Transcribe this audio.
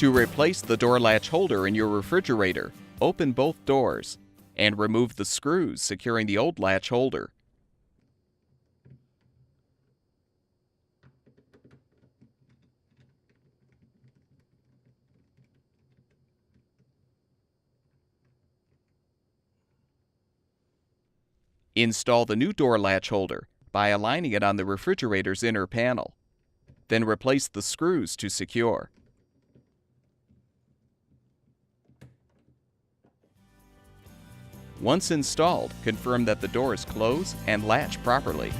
To replace the door latch holder in your refrigerator, open both doors and remove the screws securing the old latch holder. Install the new door latch holder by aligning it on the refrigerator's inner panel. Then replace the screws to secure. Once installed, confirm that the doors close and latch properly.